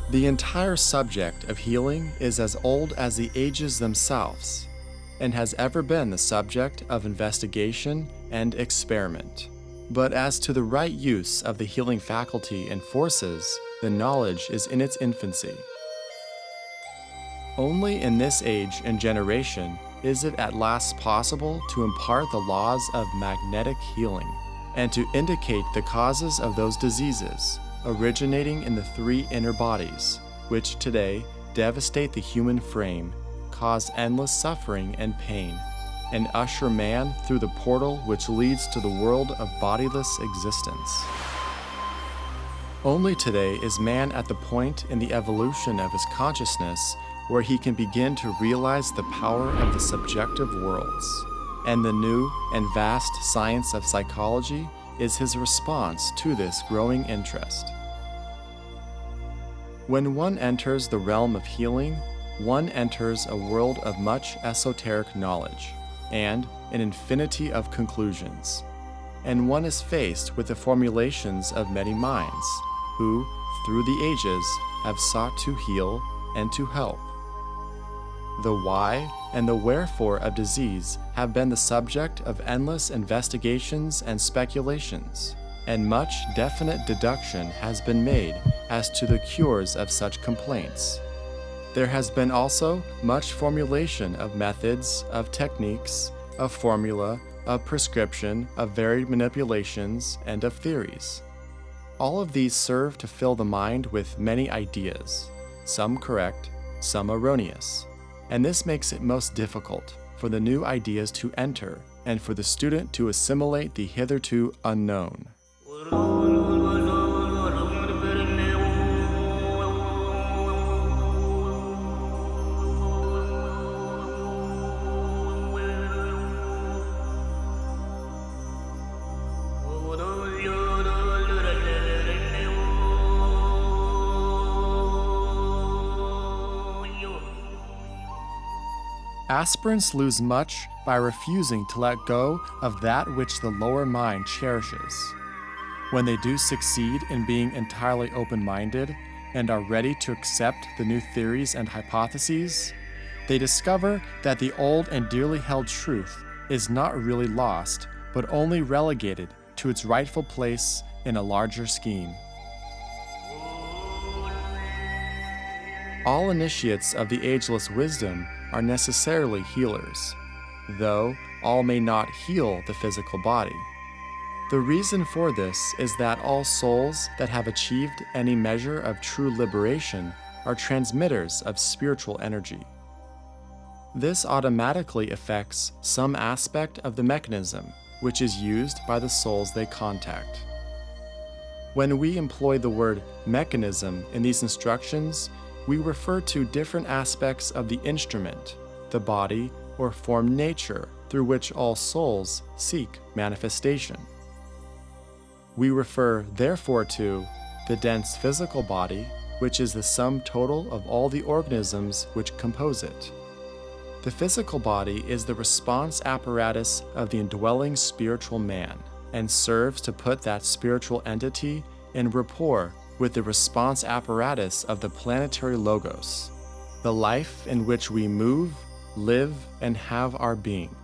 The entire subject of healing is as old as the ages themselves, and has ever been the subject of investigation and experiment. But as to the right use of the healing faculty and forces, the knowledge is in its infancy. Only in this age and generation is it at last possible to impart the laws of magnetic healing, and to indicate the causes of those diseases originating in the three inner bodies, which today devastate the human frame, cause endless suffering and pain, and usher man through the portal which leads to the world of bodiless existence. Only today is man at the point in the evolution of his consciousness where he can begin to realize the power of the subjective worlds, and the new and vast science of psychology is his response to this growing interest. When one enters the realm of healing, one enters a world of much esoteric knowledge and an infinity of conclusions, and one is faced with the formulations of many minds who, through the ages, have sought to heal and to help. The why and the wherefore of disease have been the subject of endless investigations and speculations, and much definite deduction has been made as to the cures of such complaints. There has been also much formulation of methods, of techniques, of formula, of prescription, of varied manipulations, and of theories. All of these serve to fill the mind with many ideas, some correct, some erroneous, and this makes it most difficult for the new ideas to enter and for the student to assimilate the hitherto unknown. Aspirants lose much by refusing to let go of that which the lower mind cherishes. When they do succeed in being entirely open-minded and are ready to accept the new theories and hypotheses, they discover that the old and dearly held truth is not really lost, but only relegated to its rightful place in a larger scheme. All initiates of the ageless wisdom are necessarily healers, though all may not heal the physical body. The reason for this is that all souls that have achieved any measure of true liberation are transmitters of spiritual energy. This automatically affects some aspect of the mechanism which is used by the souls they contact. When we employ the word mechanism in these instructions, we refer to different aspects of the instrument, the body, or form nature through which all souls seek manifestation. We refer, therefore, to the dense physical body, which is the sum total of all the organisms which compose it. The physical body is the response apparatus of the indwelling spiritual man, and serves to put that spiritual entity in rapport with the response apparatus of the planetary logos, the life in which we move, live, and have our being.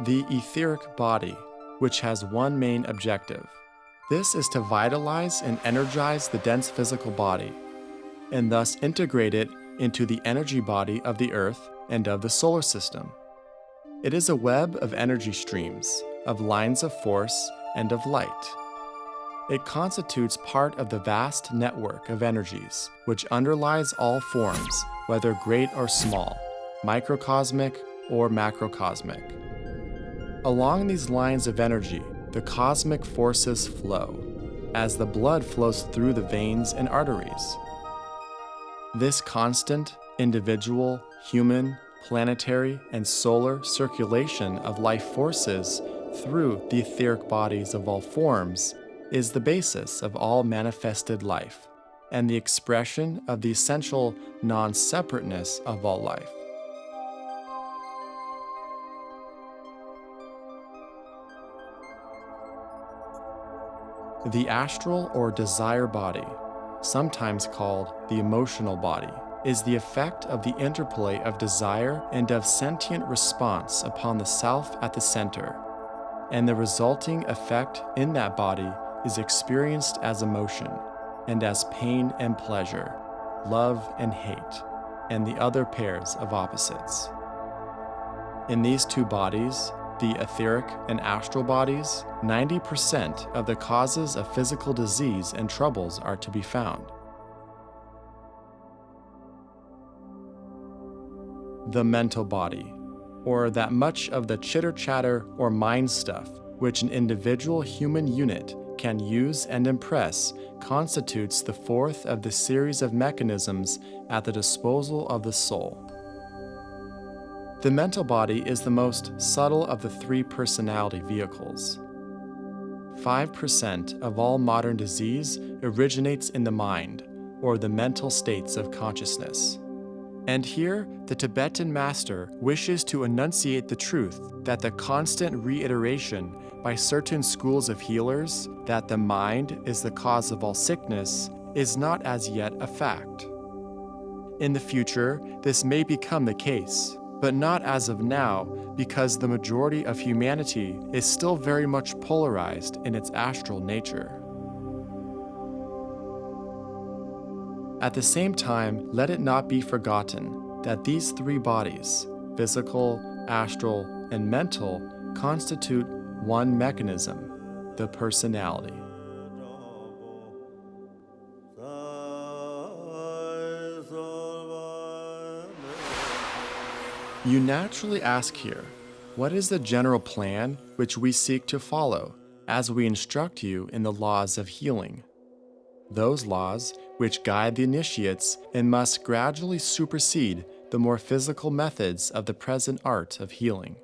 The etheric body, which has one main objective. This is to vitalize and energize the dense physical body, and thus integrate it into the energy body of the Earth and of the solar system. It is a web of energy streams, of lines of force, and of light. It constitutes part of the vast network of energies which underlies all forms, whether great or small, microcosmic or macrocosmic. Along these lines of energy, the cosmic forces flow, as the blood flows through the veins and arteries. This constant, individual, human, planetary and solar circulation of life forces through the etheric bodies of all forms is the basis of all manifested life and the expression of the essential non-separateness of all life. The astral or desire body, sometimes called the emotional body, is the effect of the interplay of desire and of sentient response upon the self at the center, and the resulting effect in that body is experienced as emotion, and as pain and pleasure, love and hate, and the other pairs of opposites. In these two bodies, the etheric and astral bodies, 90% of the causes of physical disease and troubles are to be found. The mental body, or that much of the chitter-chatter or mind stuff which an individual human unit can use and impress, constitutes the fourth of the series of mechanisms at the disposal of the soul. The mental body is the most subtle of the three personality vehicles. 5% of all modern disease originates in the mind, or the mental states of consciousness. And here, the Tibetan master wishes to enunciate the truth that the constant reiteration by certain schools of healers that the mind is the cause of all sickness is not as yet a fact. In the future, this may become the case, but not as of now, because the majority of humanity is still very much polarized in its astral nature. At the same time, let it not be forgotten that these three bodies, physical, astral, and mental, constitute one mechanism, the personality. You naturally ask here, what is the general plan which we seek to follow as we instruct you in the laws of healing? Those laws which guide the initiates and must gradually supersede the more physical methods of the present art of healing.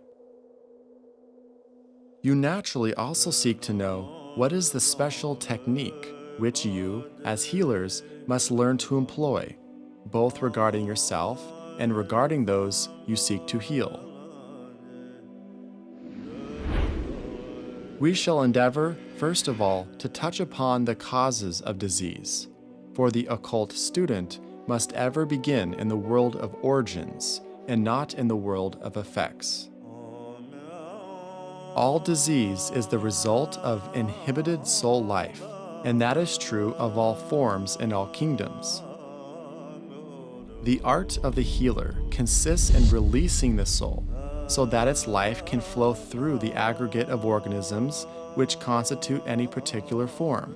You naturally also seek to know what is the special technique which you, as healers, must learn to employ, both regarding yourself and regarding those you seek to heal. We shall endeavor, first of all, to touch upon the causes of disease, for the occult student must ever begin in the world of origins and not in the world of effects. All disease is the result of inhibited soul life, and that is true of all forms and all kingdoms. The art of the healer consists in releasing the soul so that its life can flow through the aggregate of organisms which constitute any particular form.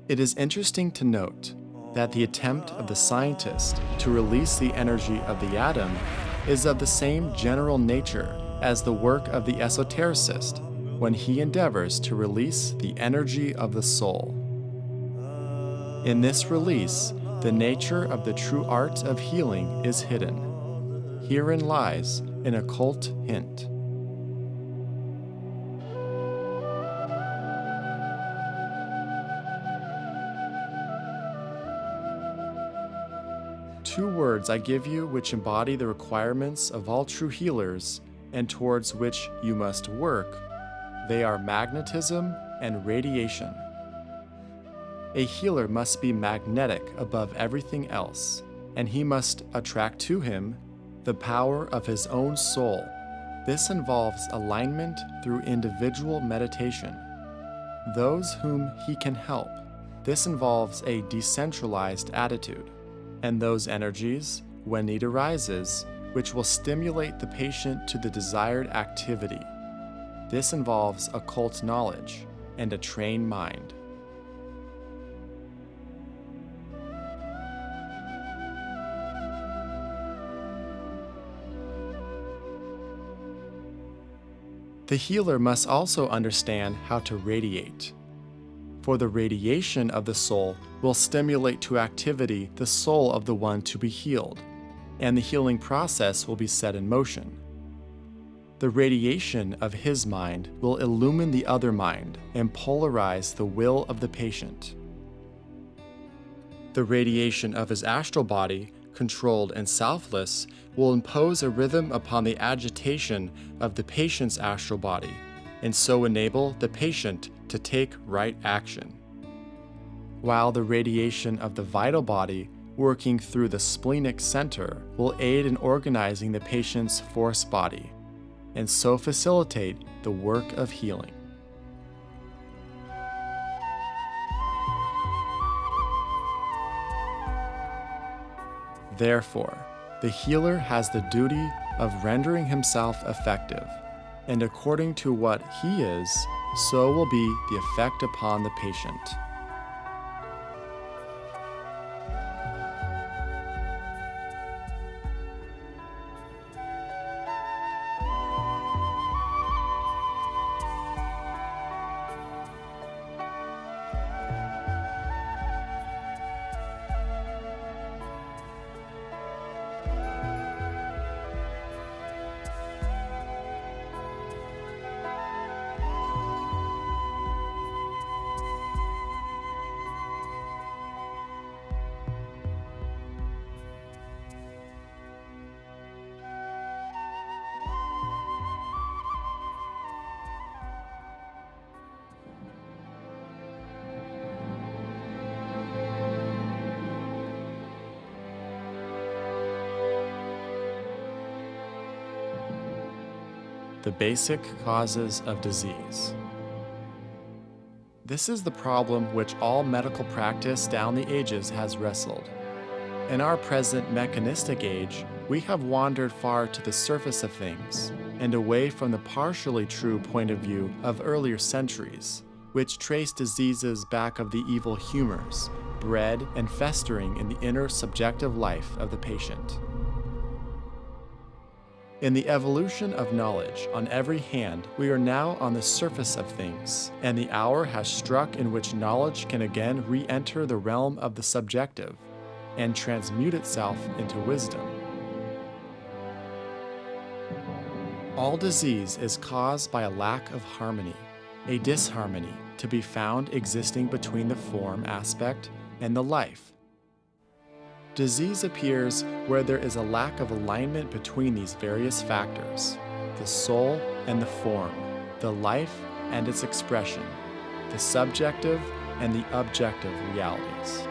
It is interesting to note that the attempt of the scientist to release the energy of the atom is of the same general nature as the work of the esotericist when he endeavors to release the energy of the soul. In this release, the nature of the true art of healing is hidden. Herein lies an occult hint. Two words I give you which embody the requirements of all true healers and towards which you must work. They are magnetism and radiation. A healer must be magnetic above everything else, and he must attract to him the power of his own soul. This involves alignment through individual meditation. Those whom he can help, this involves a decentralized attitude, and those energies, when need arises, which will stimulate the patient to the desired activity. This involves occult knowledge and a trained mind. The healer must also understand how to radiate. for the radiation of the soul will stimulate to activity the soul of the one to be healed, and the healing process will be set in motion. The radiation of his mind will illumine the other mind and polarize the will of the patient. The radiation of his astral body, controlled and selfless, will impose a rhythm upon the agitation of the patient's astral body, and so enable the patient to take right action. While the radiation of the vital body, working through the splenic center, will aid in organizing the patient's force body, and so facilitate the work of healing. Therefore, the healer has the duty of rendering himself effective, and according to what he is, so will be the effect upon the patient. The basic causes of disease. This is the problem which all medical practice down the ages has wrestled. In our present mechanistic age, we have wandered far to the surface of things and away from the partially true point of view of earlier centuries, which trace diseases back of the evil humors, bred and festering in the inner subjective life of the patient. In the evolution of knowledge on every hand, we are now on the surface of things, and the hour has struck in which knowledge can again re-enter the realm of the subjective and transmute itself into wisdom. All disease is caused by a lack of harmony, a disharmony to be found existing between the form aspect and the life. Disease appears where there is a lack of alignment between these various factors, the soul and the form, the life and its expression, the subjective and the objective realities.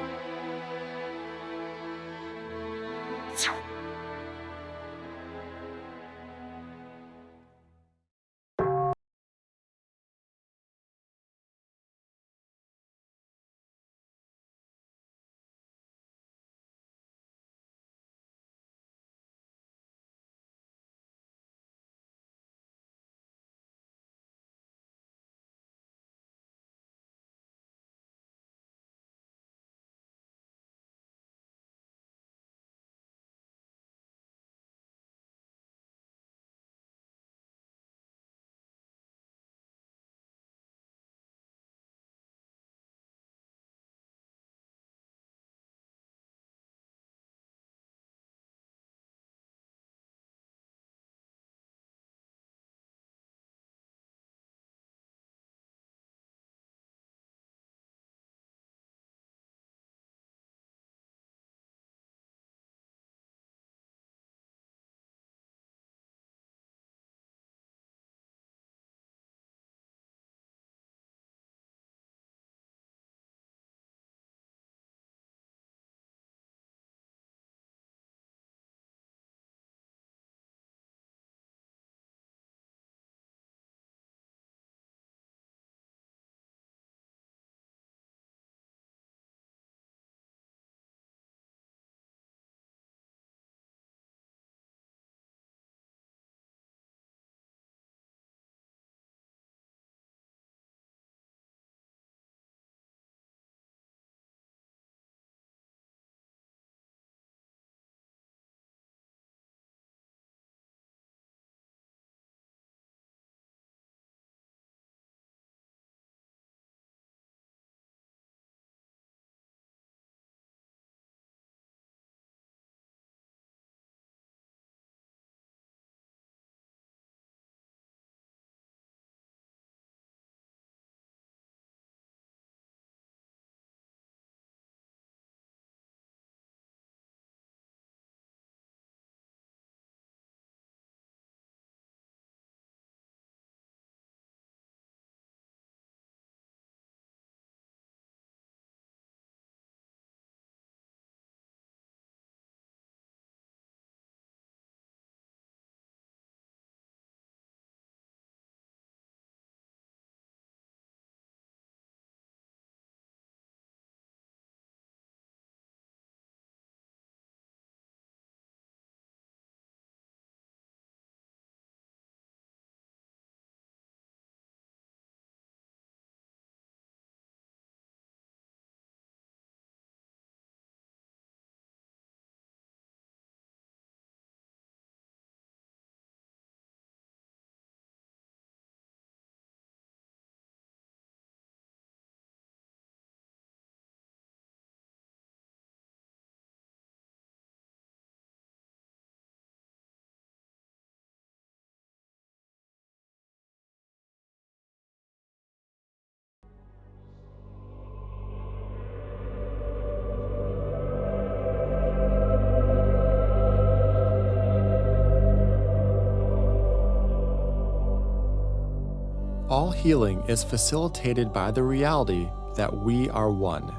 All healing is facilitated by the reality that we are one.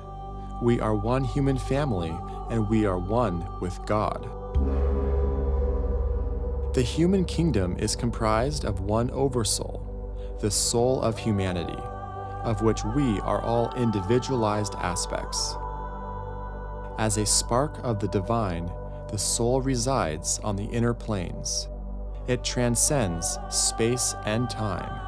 We are one human family, and we are one with God. The human kingdom is comprised of one oversoul, the soul of humanity, of which we are all individualized aspects. As a spark of the divine, the soul resides on the inner planes. It transcends space and time.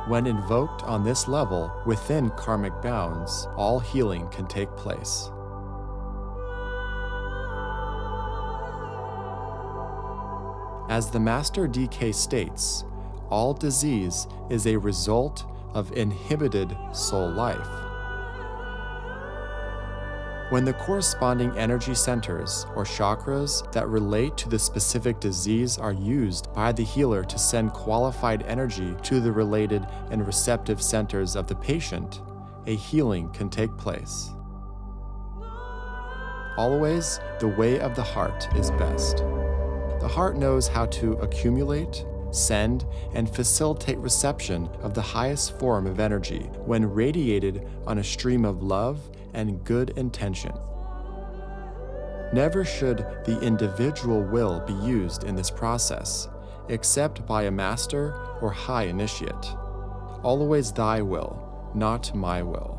When invoked on this level within karmic bounds, all healing can take place. As the Master DK states, all disease is a result of inhibited soul life. When the corresponding energy centers or chakras that relate to the specific disease are used by the healer to send qualified energy to the related and receptive centers of the patient, a healing can take place. Always, the way of the heart is best. The heart knows how to accumulate, send, and facilitate reception of the highest form of energy when radiated on a stream of love and good intention. Never should the individual will be used in this process, except by a master or high initiate. Always thy will, not my will.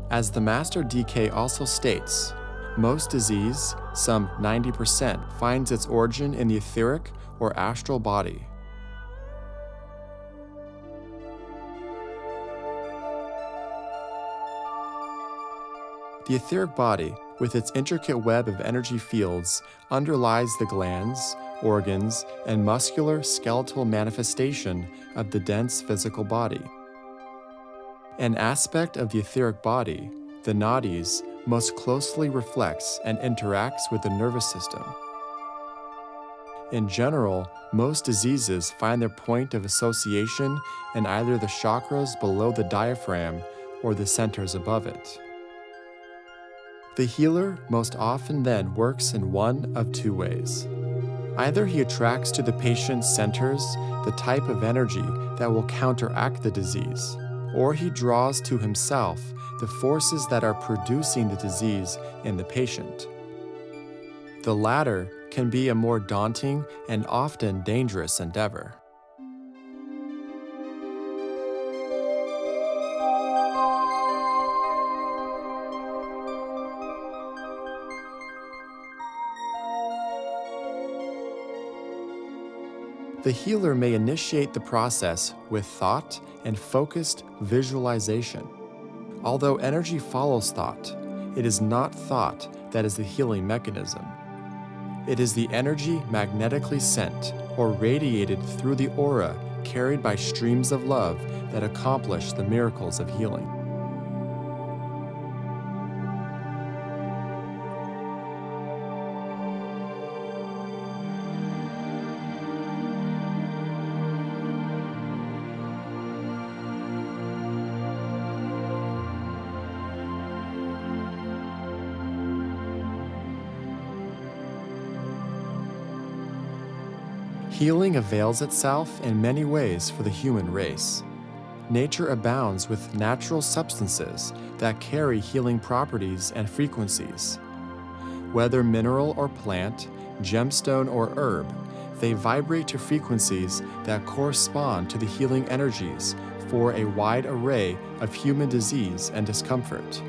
As the Master DK also states, most disease, some 90%, finds its origin in the etheric or astral body. The etheric body, with its intricate web of energy fields, underlies the glands, organs, and muscular skeletal manifestation of the dense physical body. An aspect of the etheric body, the nadis, most closely reflects and interacts with the nervous system. In general, most diseases find their point of association in either the chakras below the diaphragm or the centers above it. The healer most often then works in one of two ways. Either he attracts to the patient's centers the type of energy that will counteract the disease, or he draws to himself the forces that are producing the disease in the patient. The latter can be a more daunting and often dangerous endeavor. The healer may initiate the process with thought and focused visualization. Although energy follows thought, it is not thought that is the healing mechanism. It is the energy magnetically sent or radiated through the aura carried by streams of love that accomplish the miracles of healing. Healing avails itself in many ways for the human race. Nature abounds with natural substances that carry healing properties and frequencies. Whether mineral or plant, gemstone or herb, they vibrate to frequencies that correspond to the healing energies for a wide array of human disease and discomfort.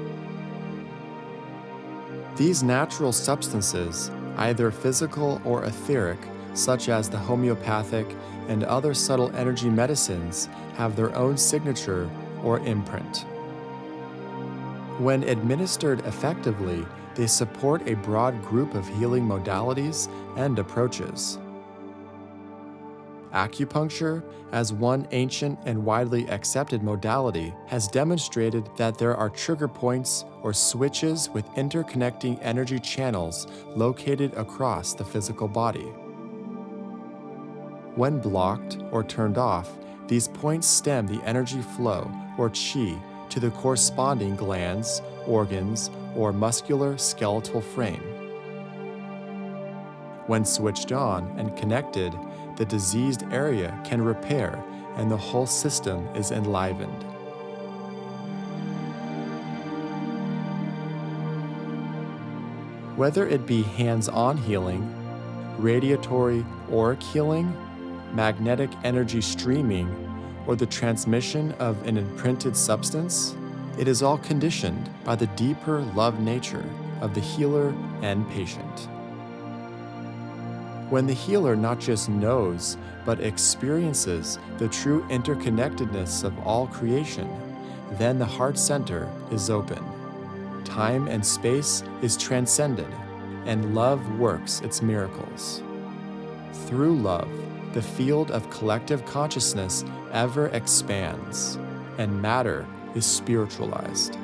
These natural substances, either physical or etheric, such as the homeopathic and other subtle energy medicines, have their own signature or imprint. When administered effectively, they support a broad group of healing modalities and approaches. Acupuncture, as one ancient and widely accepted modality, has demonstrated that there are trigger points or switches with interconnecting energy channels located across the physical body. When blocked or turned off, these points stem the energy flow, or qi, to the corresponding glands, organs, or muscular skeletal frame. When switched on and connected, the diseased area can repair and the whole system is enlivened. Whether it be hands-on healing, radiatory auric healing, magnetic energy streaming, or the transmission of an imprinted substance, it is all conditioned by the deeper love nature of the healer and patient. When the healer not just knows, but experiences the true interconnectedness of all creation, then the heart center is open. Time and space is transcended, and love works its miracles. Through love, the field of collective consciousness ever expands, and matter is spiritualized.